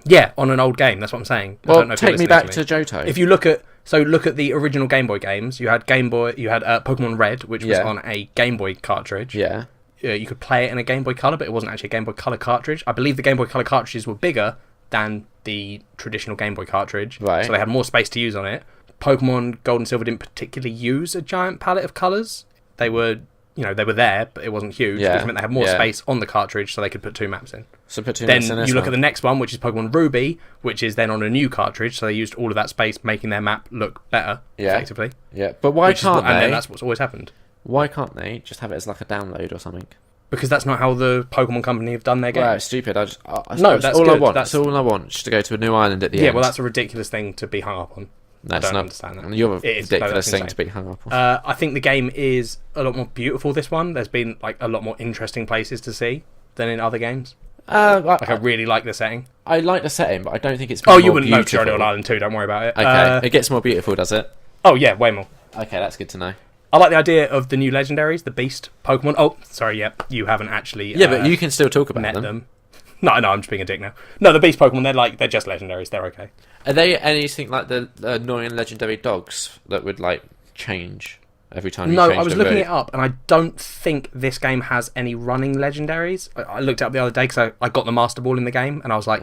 Yeah, on an old game. That's what I'm saying. Well, take me back to Johto. If you look at the original Game Boy games, you had Pokemon Red, which was on a Game Boy cartridge. Yeah. You could play it in a Game Boy Color, but it wasn't actually a Game Boy Color cartridge. I believe the Game Boy Color cartridges were bigger than the traditional Game Boy cartridge, right? So they had more space to use on it. Pokemon Gold and Silver didn't particularly use a giant palette of colours. They were there, but it wasn't huge. Yeah. Which meant they had more space on the cartridge, so they could put 2 maps in. So put 2 maps in. Then you look at the next one, which is Pokemon Ruby, which is then on a new cartridge, so they used all of that space, making their map look better, effectively. Yeah, but why can't they? And then that's what's always happened. Why can't they just have it as like a download or something? Because that's not how the Pokemon Company have done their games. Well, it's stupid. That's all all I good. want. That's all I want. Just to go to a new island at the end. Yeah, well, that's a ridiculous thing to be hung up on. I don't understand that. You're a ridiculous thing to be hung up on. I think the game is a lot more beautiful, this one. There's been a lot more interesting places to see than in other games. I really like the setting. I like the setting, but I don't think it's more you wouldn't know Tyranny on Island 2, don't worry about it. Okay, it gets more beautiful, does it? Oh yeah, way more. Okay, that's good to know. I like the idea of the new legendaries, the Beast Pokemon. Oh, sorry, you haven't actually but you can still talk about them. No, I'm just being a dick now. No, the Beast Pokemon, they're just legendaries. They're okay. Are they anything like the annoying legendary dogs that would change every time you change the No, I was looking it up, and I don't think this game has any running legendaries. I looked it up the other day because I got the Master Ball in the game, and I was like,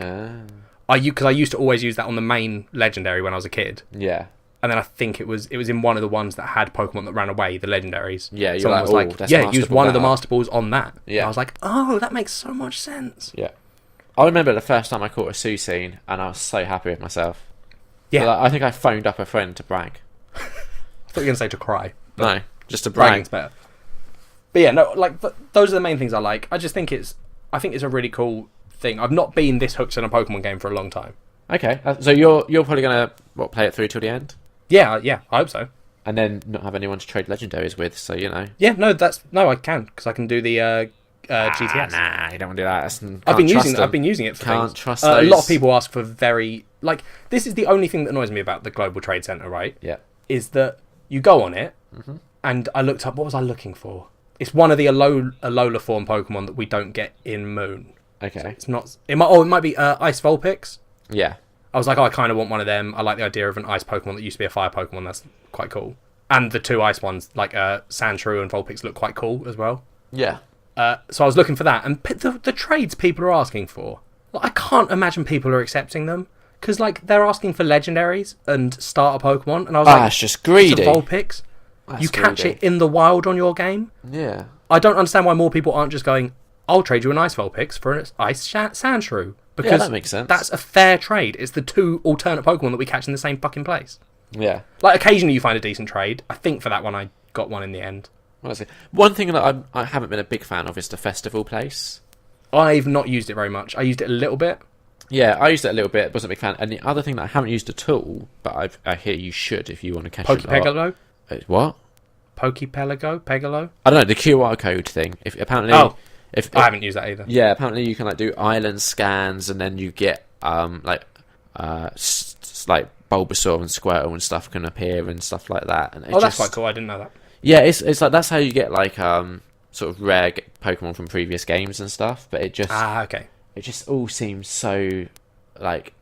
because I used to always use that on the main legendary when I was a kid. Yeah. And then I think it was in one of the ones that had Pokemon that ran away, the legendaries. Yeah, someone was like, use one of the Master Balls on that. Yeah. And I was like, oh, that makes so much sense. Yeah. I remember the first time I caught a Susine, and I was so happy with myself. Yeah. So, I think I phoned up a friend to brag. I thought you were going to say to cry. No, just to brag. Bragging's better. But yeah, no, those are the main things I like. I just think it's a really cool thing. I've not been this hooked in a Pokemon game for a long time. Okay, so you're probably going to play it through till the end? Yeah, I hope so. And then not have anyone to trade legendaries with, so you know. Yeah, I can, because I can do the GTS. Nah, you don't want to do that. I've been using it for can't things. Trust those. A lot of people ask for this is the only thing that annoys me about the Global Trade Center, right? Yeah. Is that you go on it, and I looked up, what was I looking for? It's one of the Alola form Pokemon that we don't get in Moon. Okay. So it's not. It might be Ice Vulpix. Yeah. I was like, I kind of want one of them. I like the idea of an ice Pokemon that used to be a fire Pokemon. That's quite cool. And the 2 ice ones, like Sandshrew and Vulpix, look quite cool as well. Yeah. So I was looking for that. And the trades people are asking for, like, I can't imagine people are accepting them. Because, like, they're asking for legendaries and starter Pokemon. And I was like, it's just greedy. It's a Vulpix. You catch it in the wild on your game. Yeah. I don't understand why more people aren't just going, I'll trade you an Ice Vulpix for an Ice Sandshrew. Because that makes sense. That's a fair trade. It's the 2 alternate Pokemon that we catch in the same fucking place. Yeah. Like, occasionally you find a decent trade. I think for that one I got one in the end. One thing that I haven't been a big fan of is the festival place. I've not used it very much. I used it a little bit. Yeah, I used it a little bit. Wasn't a big fan. And the other thing that I haven't used at all, but I hear you should if you want to catch it. Pokepegalo? What? Pokepelago? Pegalo? I don't know, the QR code thing. If apparently... If I haven't used that either. Yeah, apparently you can like do island scans, and then you get like like Bulbasaur and Squirtle and stuff can appear and stuff like that. And that's quite cool. I didn't know that. Yeah, it's like that's how you get like sort of rare Pokemon from previous games and stuff. But it just okay. It just all seems so like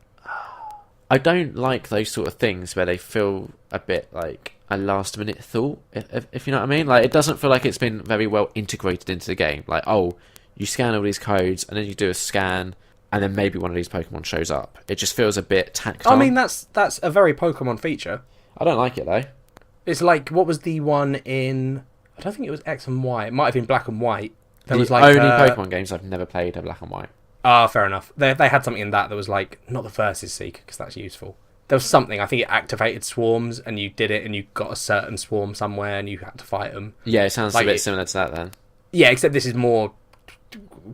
I don't like those sort of things where they feel a bit like a last minute thought, if you know what I mean. Like, it doesn't feel like it's been very well integrated into the game. Like, oh, you scan all these codes and then you do a scan and then maybe one of these Pokemon shows up. It just feels a bit tacked on. I mean, that's a very Pokemon feature. I don't like it though. It's like, what was the one in, I don't think it was X and Y, it might have been Black and White. There was like only Pokemon games I've never played are Black and White. Fair enough. They had something in that was like, not the Versus Seeker, because that's useful. There was something, I think it activated swarms, and you did it, and you got a certain swarm somewhere, and you had to fight them. Yeah, it sounds like a bit similar to that then. Yeah, except this is more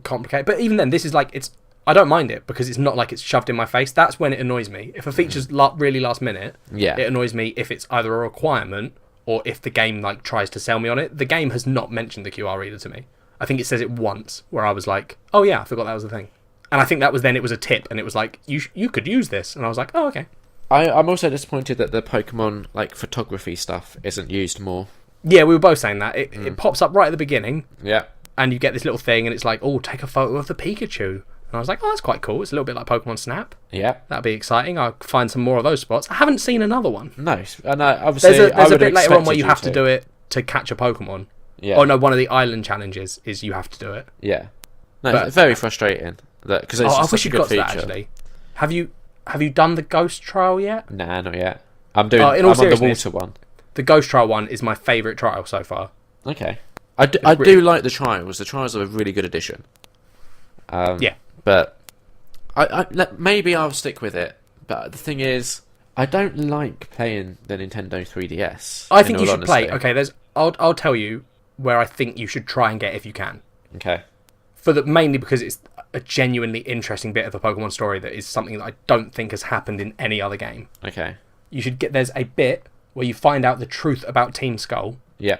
complicated. But even then, this is like, I don't mind it, because it's not like it's shoved in my face. That's when it annoys me. If a feature's really last minute, it annoys me if it's either a requirement, or if the game like tries to sell me on it. The game has not mentioned the QR reader to me. I think it says it once, where I was like, oh yeah, I forgot that was a thing. And I think that was then, it was a tip, and it was like, you could use this. And I was like, oh, okay. I'm also disappointed that the Pokemon like photography stuff isn't used more. Yeah, we were both saying that. It pops up right at the beginning. Yeah. And you get this little thing, and it's like, oh, take a photo of the Pikachu. And I was like, oh, that's quite cool. It's a little bit like Pokemon Snap. Yeah. That'd be exciting. I'll find some more of those spots. I haven't seen another one. No. And obviously, there's a bit later on where you have to do it to catch a Pokemon. Yeah. Oh, no, one of the island challenges is you have to do it. Yeah. No, it's very frustrating. Because it's I such wish a you good got to feature. that, actually. Have you done the Ghost trial yet? Nah, not yet. I'm on the water one. The Ghost trial one is my favourite trial so far. Okay. I do like the trials. The trials are a really good addition. Yeah. But maybe I'll stick with it. But the thing is, I don't like playing the Nintendo 3DS. I think you should play. Okay, I'll tell you where I think you should try and get if you can. Okay. Mainly because it's a genuinely interesting bit of the Pokemon story that is something that I don't think has happened in any other game. Okay. You should there's a bit where you find out the truth about Team Skull. Yeah.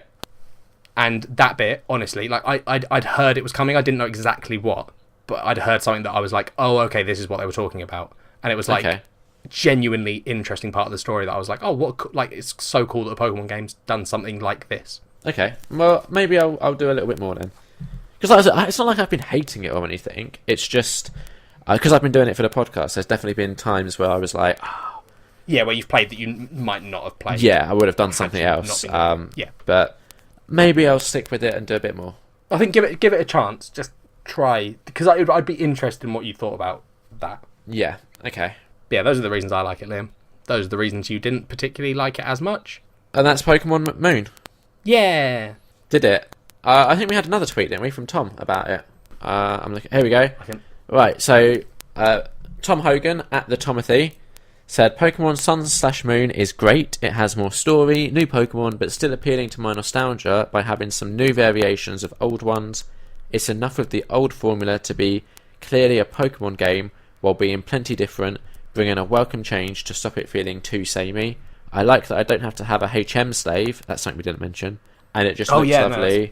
And that bit, honestly, like I'd heard it was coming. I didn't know exactly what, but I'd heard something that I was like, oh, okay, this is what they were talking about. And it was like a genuinely interesting part of the story that I was like, oh, what? Like, it's so cool that a Pokemon game's done something like this. Okay. Well, maybe I'll do a little bit more then. Because it's not like I've been hating it or anything. It's just because I've been doing it for the podcast. There's definitely been times where I was like, yeah, where you've played that you might not have played. Yeah, I would have done something else. Yeah, but maybe I'll stick with it and do a bit more. I think give it a chance. Just try, because I'd be interested in what you thought about that. Yeah. Okay. Yeah, those are the reasons I like it, Liam. Those are the reasons you didn't particularly like it as much. And that's Pokémon Moon. Yeah. Did it? I think we had another tweet, didn't we, from Tom about it. I'm looking. Here we go. Right. So Tom Hogan at the Tomothy said Pokemon Sun/Moon is great. It has more story, new Pokemon, but still appealing to my nostalgia by having some new variations of old ones. It's enough of the old formula to be clearly a Pokemon game while being plenty different, bringing a welcome change to stop it feeling too samey. I like that I don't have to have a HM slave. That's something we didn't mention. And it just looks lovely. No,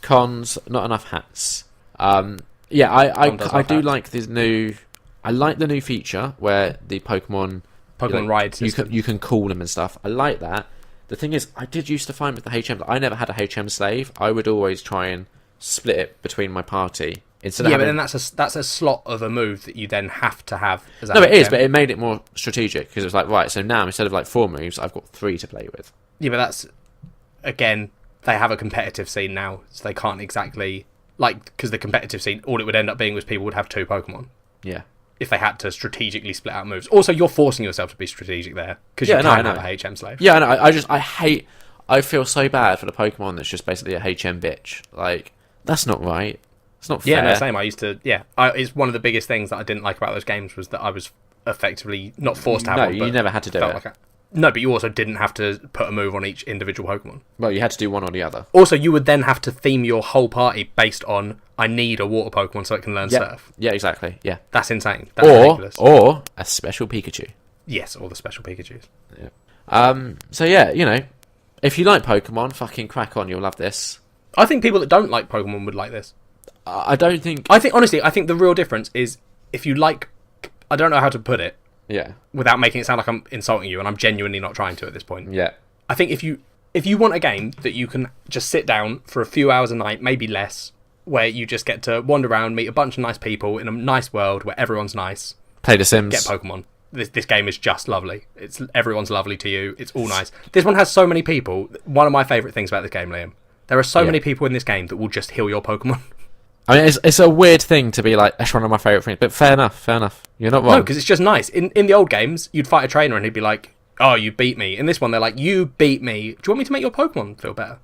cons, not enough hats. I do like this new. I like the new feature where the Pokemon ride system. You can call them and stuff. I like that. The thing is, I did used to find with the HM that I never had a HM slave. I would always try and split it between my party. Instead of but having... then that's a slot of a move that you then have to have. As a No, it HM. is, but it made it more strategic because it was like, right, so now instead of like 4 moves, I've got 3 to play with. Yeah, but that's, again, they have a competitive scene now, so they can't exactly, like, because the competitive scene, all it would end up being was people would have 2 Pokemon. Yeah. If they had to strategically split out moves. Also, you're forcing yourself to be strategic there, because you can't have a HM slave. Yeah, I feel so bad for the Pokemon that's just basically a HM bitch. Like, that's not right. It's not fair. Yeah, no, same. I used to, it's one of the biggest things that I didn't like about those games was that I was effectively not forced to have one. No, you never had to do it. No, but you also didn't have to put a move on each individual Pokemon. Well, you had to do one or the other. Also, you would then have to theme your whole party based on, I need a water Pokemon so it can learn Surf. Yeah, exactly. Yeah. That's insane. That's ridiculous. Or a special Pikachu. Yes, or the special Pikachus. Yeah. So yeah, you know, if you like Pokemon, fucking crack on. You'll love this. I think people that don't like Pokemon would like this. I don't think... I think the real difference is if you like... I don't know how to put it. Yeah. Without making it sound like I'm insulting you, and I'm genuinely not trying to at this point. Yeah. I think if you want a game that you can just sit down for a few hours a night, maybe less, where you just get to wander around, meet a bunch of nice people in a nice world where everyone's nice. Play The Sims. Get Pokemon. This game is just lovely. Everyone's lovely to you. It's all nice. This one has so many people. One of my favourite things about this game, Liam, there are so many people in this game that will just heal your Pokemon. I mean, it's a weird thing to be like, that's one of my favourite things, but fair enough. You're not wrong. No, because it's just nice. In the old games, you'd fight a trainer and he'd be like, oh, you beat me. In this one, they're like, you beat me. Do you want me to make your Pokemon feel better?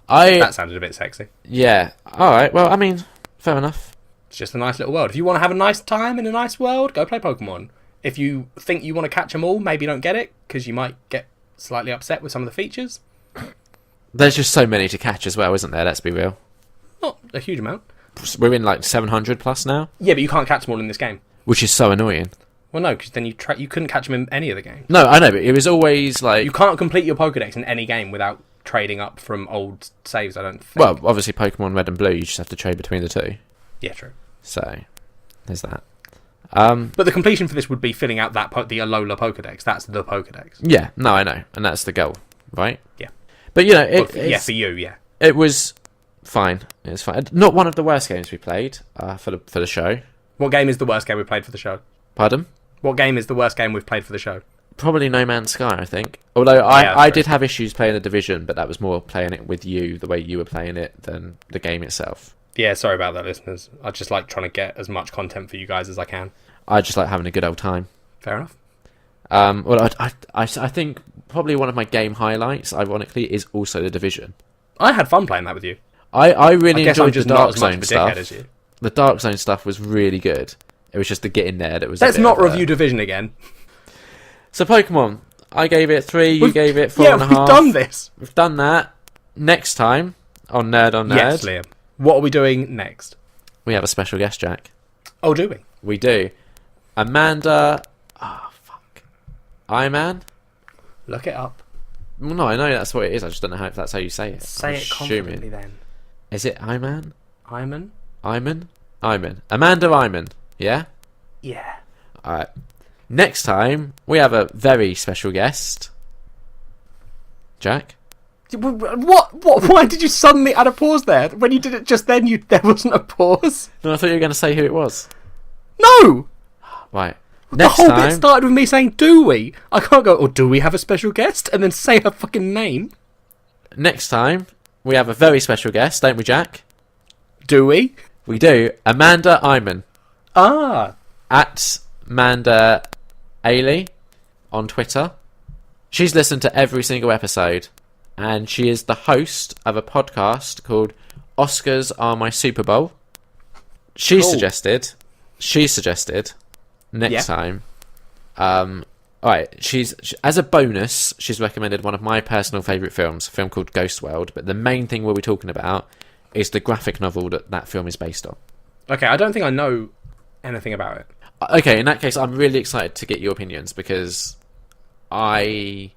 That sounded a bit sexy. Yeah. Alright, well, I mean, fair enough. It's just a nice little world. If you want to have a nice time in a nice world, go play Pokemon. If you think you want to catch them all, maybe don't get it, because you might get slightly upset with some of the features. There's just so many to catch as well, isn't there? Let's be real. Not a huge amount. We're in like 700 plus now. Yeah, but you can't catch them all in this game. Which is so annoying. Well, no, because then you couldn't catch them in any of the games. No, I know, but it was always like... You can't complete your Pokedex in any game without trading up from old saves, I don't think. Well, obviously Pokemon Red and Blue, you just have to trade between the two. Yeah, true. So, there's that. But the completion for this would be filling out the Alola Pokedex. That's the Pokedex. Yeah, no, I know. And that's the goal, right? Yeah. But, you know... for you, yeah. It was... fine. It's fine. Not one of the worst games we played for the show. What game is the worst game we played for the show? Pardon? What game is the worst game we've played for the show? Probably No Man's Sky, I think. Although I did have issues playing the Division, but that was more playing it with you, the way you were playing it, than the game itself. Yeah, sorry about that, listeners. I just like trying to get as much content for you guys as I can. I just like having a good old time. Fair enough. Well, I think probably one of my game highlights, ironically, is also the Division. I had fun playing that with you. I really enjoyed the Dark not as much Zone of a stuff. dickhead as you. The Dark Zone stuff was really good. It was just the getting there that was. Let's not review Division again. So Pokemon, I gave it 3. You gave it 4.5. Yeah, we've done this. We've done that. Next time on Nerd on Nerd, yes, Liam. What are we doing next? we have a special guest, Jack. Oh, do we? We do. Amanda. Iman. Look it up. Well, no, I know that's what it is. I just don't know if that's how you say it. Say it confidently then. Is it Iman? Iman? Iman? Amanda Iman. Yeah? Yeah. Alright. Next time, we have a very special guest. Jack? What? Why did you suddenly add a pause there? When you did it just then, there wasn't a pause? No, I thought you were going to say who it was. No! Right. The whole bit started with me saying, do we? I can't go, do we have a special guest? And then say her fucking name. Next time, we have a very special guest, don't we, Jack? Do we? We do. Amanda Iman. Ah. At Amanda Ailey on Twitter. She's listened to every single episode. And she is the host of a podcast called Oscars Are My Superbowl. She suggested next time. Alright, she's as a bonus, she's recommended one of my personal favourite films, a film called Ghost World, but the main thing we'll be talking about is the graphic novel that film is based on. Okay, I don't think I know anything about it. Okay, in that case, I'm really excited to get your opinions, because I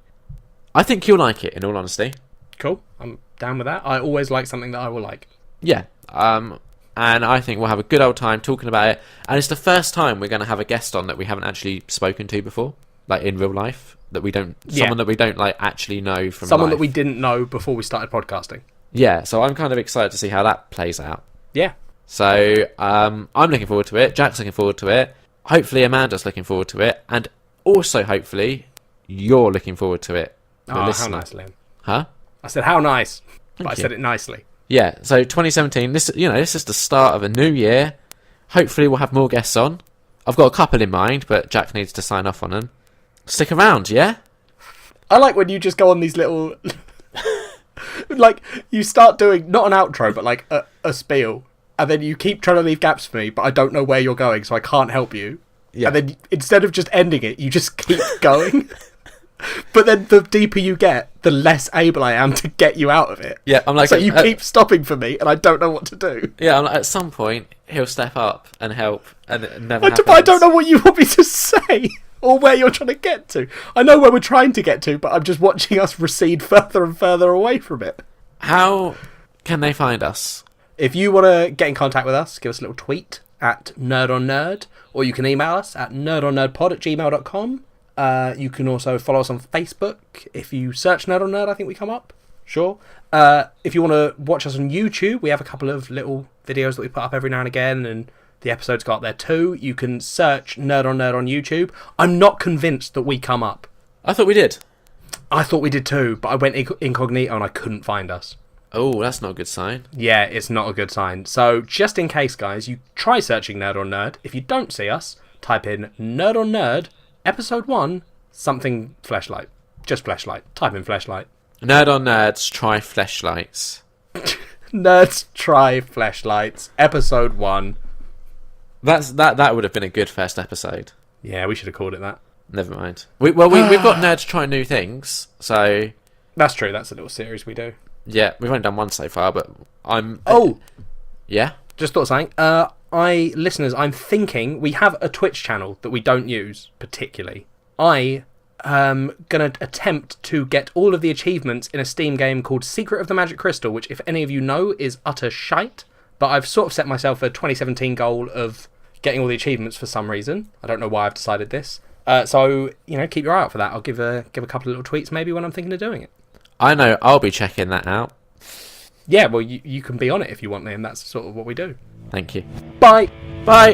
think you'll like it, in all honesty. Cool, I'm down with that. I always like something that I will like. Yeah, and I think we'll have a good old time talking about it. And it's the first time we're going to have a guest on that we haven't actually spoken to before, like in real life. that we don't, Yeah. someone that we don't like actually know from Someone life. that we didn't know before we started podcasting. Yeah, so I'm kind of excited to see how that plays out. Yeah. So I'm looking forward to it. Jack's looking forward to it. Hopefully Amanda's looking forward to it, and also hopefully you're looking forward to it. Oh, how listener. nice, Liam. Huh? I said how nice, but Thank I you. said it nicely. Yeah. So 2017. This is the start of a new year. Hopefully we'll have more guests on. I've got a couple in mind, but Jack needs to sign off on them. Stick around, yeah? I like when you just go on these little... like, you start doing, not an outro, but like a spiel, and then you keep trying to leave gaps for me, but I don't know where you're going, so I can't help you. Yeah. And then instead of just ending it, you just keep going. But then the deeper you get, the less able I am to get you out of it. Yeah, I'm like... So you keep stopping for me, and I don't know what to do. Yeah, I'm like, at some point, he'll step up and help, and it never But happens. I don't know what you want me to say, or where you're trying to get to. I know where we're trying to get to, but I'm just watching us recede further and further away from it. How can they find us? If you want to get in contact with us, give us a little tweet at nerdonnerd, or you can email us at nerdonnerdpod@gmail.com. You can also follow us on Facebook. If you search Nerd on Nerd, I think we come up. Sure. If you want to watch us on YouTube, we have a couple of little videos that we put up every now and again, and the episodes go up there too. You can search Nerd on YouTube. I'm not convinced that we come up. I thought we did. I thought we did too, but I went incognito and I couldn't find us. Oh, that's not a good sign. Yeah, it's not a good sign. So just in case, guys, you try searching Nerd on Nerd. If you don't see us, type in Nerd on Nerd, episode 1, something fleshlight. Just fleshlight. Type in fleshlight. Nerd on Nerds, try fleshlights. Nerds try fleshlights, episode 1. That would have been a good first episode. Yeah, we should have called it that. Never mind. We've got Nerds try new things, so That's true. That's a little series we do. yeah, we've only done one so far, but yeah. Just thought of something. Listeners, I'm thinking we have a Twitch channel that we don't use particularly. I am going to attempt to get all of the achievements in a Steam game called Secret of the Magic Crystal, which, if any of you know, is utter shite. But I've sort of set myself a 2017 goal of getting all the achievements for some reason. I don't know why I've decided this. So, keep your eye out for that. I'll give a couple of little tweets maybe when I'm thinking of doing it. I know, I'll be checking that out. Yeah, well, you can be on it if you want, Liam. That's sort of what we do. Thank you. Bye! Bye!